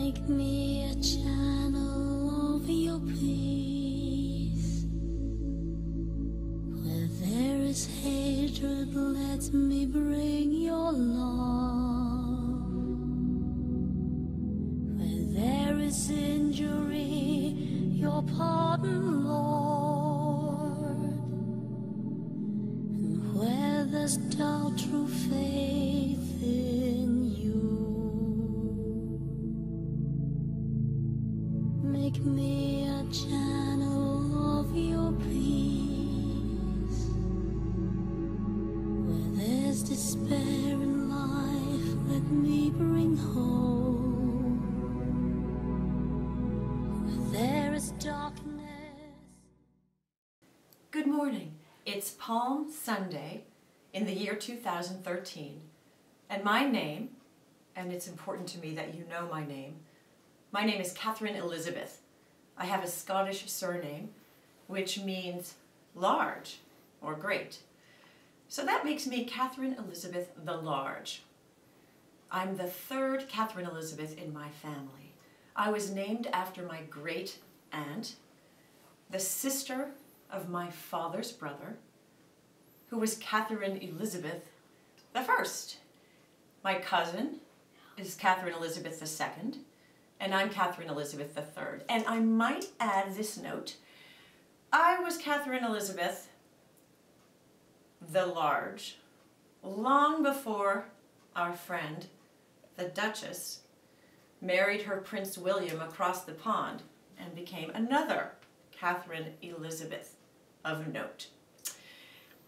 Make me a channel of your peace. Where there is hatred, let me bring your love. Where there is injury, your pardon, Lord. And where there's doubt, true faith in you. Make me a channel of your peace. Where there's despair in life, let me bring hope. Where there is darkness. Good morning. It's Palm Sunday in the year 2013, and my name, and it's important to me that you know my name is Catherine Elizabeth. I have a Scottish surname, which means large or great. So that makes me Catherine Elizabeth the Large. I'm the third Catherine Elizabeth in my family. I was named after my great aunt, the sister of my father's brother, who was Catherine Elizabeth the First. My cousin is Catherine Elizabeth II, and I'm Catherine Elizabeth III. And I might add this note: I was Catherine Elizabeth the Large long before our friend, the Duchess, married her Prince William across the pond and became another Catherine Elizabeth of note.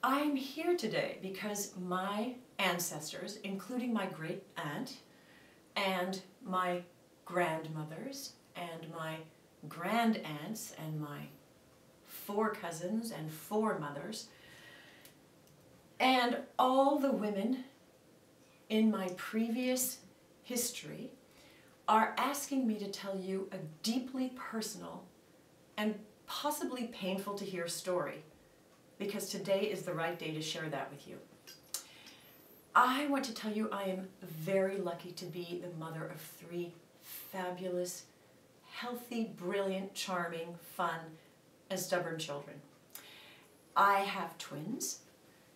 I'm here today because my ancestors, including my great aunt and my grandmothers and my grand aunts and my 4 cousins and 4 mothers, and all the women in my previous history, are asking me to tell you a deeply personal and possibly painful to hear story, because today is the right day to share that with you. I want to tell you I am very lucky to be the mother of 3 fabulous, healthy, brilliant, charming, fun, and stubborn children. I have twins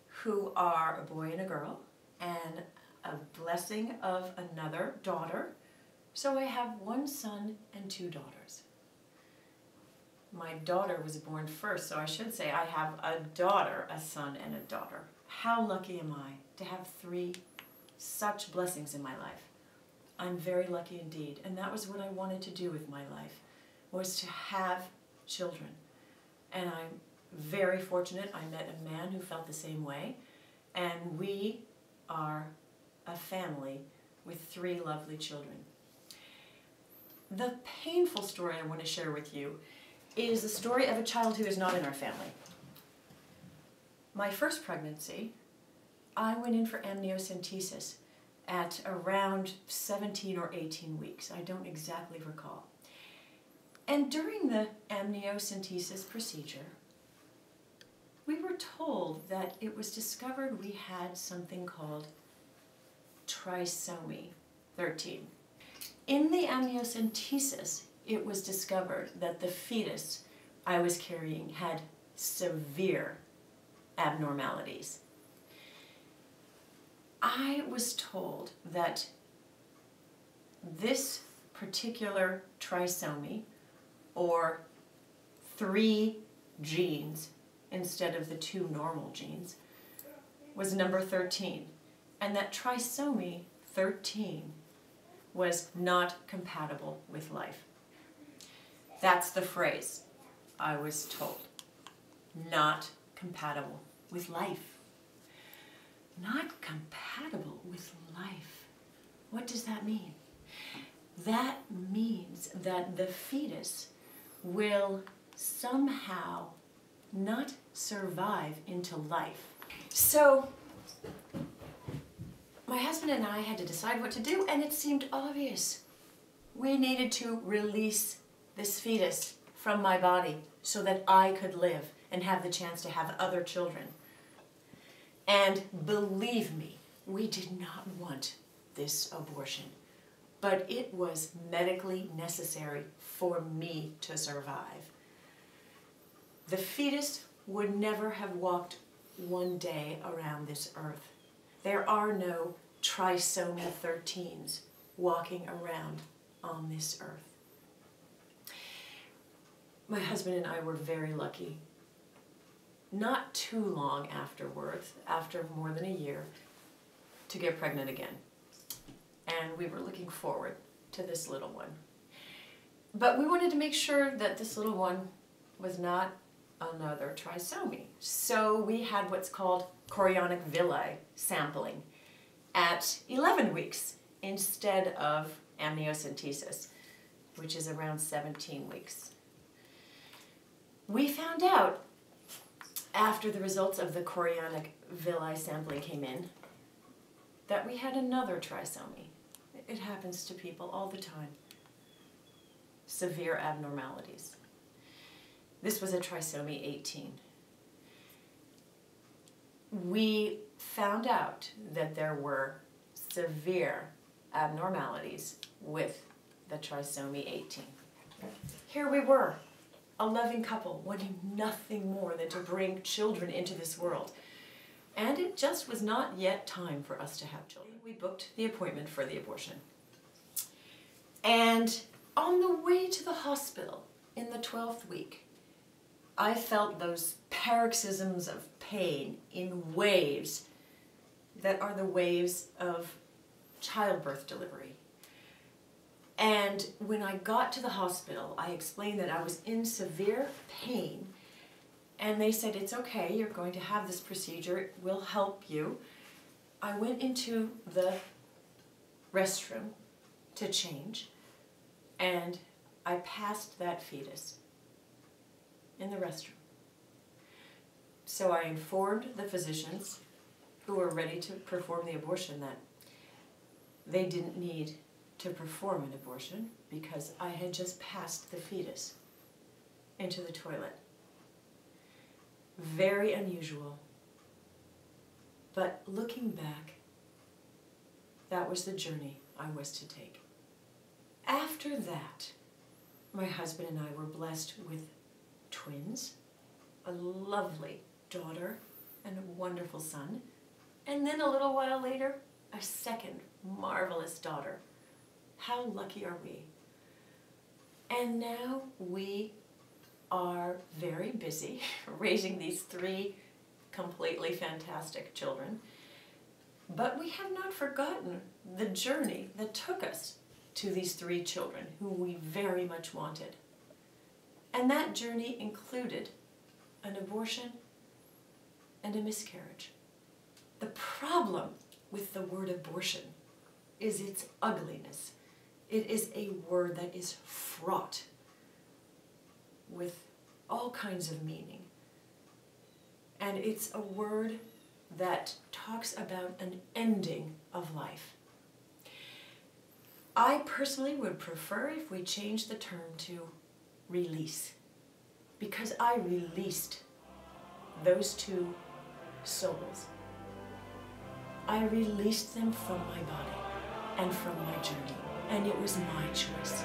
who are a boy and a girl, and a blessing of another daughter. So I have 1 son and 2 daughters. My daughter was born first, so I should say I have a daughter, a son, and a daughter. How lucky am I to have 3 such blessings in my life? I'm very lucky indeed, and that was what I wanted to do with my life, was to have children. And I'm very fortunate. I met a man who felt the same way, and we are a family with 3 lovely children. The painful story I want to share with you is the story of a child who is not in our family. My first pregnancy, I went in for amniocentesis at around 17 or 18 weeks. I don't exactly recall. And during the amniocentesis procedure, we were told that it was discovered we had something called trisomy 13. In the amniocentesis, it was discovered that the fetus I was carrying had severe abnormalities. I was told that this particular trisomy, or 3 genes instead of the 2 normal genes, was number 13, and that trisomy 13 was not compatible with life. That's the phrase I was told. Not compatible with life. Not compatible with life. What does that mean? That means that the fetus will somehow not survive into life. So, my husband and I had to decide what to do, and it seemed obvious. We needed to release this fetus from my body so that I could live and have the chance to have other children. And believe me, we did not want this abortion. but it was medically necessary for me to survive. The fetus would never have walked one day around this earth. There are no trisomy 13s walking around on this earth. My husband and I were very lucky. Not too long afterwards, after more than a year, to get pregnant again. And we were looking forward to this little one. But we wanted to make sure that this little one was not another trisomy. So we had what's called chorionic villi sampling at 11 weeks instead of amniocentesis, which is around 17 weeks. We found out after the results of the chorionic villi sampling came in that we had another trisomy. It happens to people all the time. Severe abnormalities. This was a trisomy 18. We found out that there were severe abnormalities with the trisomy 18. Here we were, a loving couple wanting nothing more than to bring children into this world. And it just was not yet time for us to have children. We booked the appointment for the abortion. And on the way to the hospital in the 12th week, I felt those paroxysms of pain in waves that are the waves of childbirth delivery. And when I got to the hospital, I explained that I was in severe pain, and they said, it's okay, you're going to have this procedure, it will help you. I went into the restroom to change, and I passed that fetus in the restroom. So I informed the physicians who were ready to perform the abortion that they didn't need to perform an abortion because I had just passed the fetus into the toilet. Very unusual. But looking back, that was the journey I was to take. After that, my husband and I were blessed with twins, a lovely daughter, and a wonderful son, and then a little while later, a second marvelous daughter. How lucky are we? And now we are very busy raising these 3 completely fantastic children, but we have not forgotten the journey that took us to these 3 children who we very much wanted. And that journey included an abortion and a miscarriage. The problem with the word abortion is its ugliness. It is a word that is fraught with all kinds of meaning. And it's a word that talks about an ending of life. I personally would prefer if we changed the term to release, because I released those 2 souls. I released them from my body and from my journey, and it was my choice.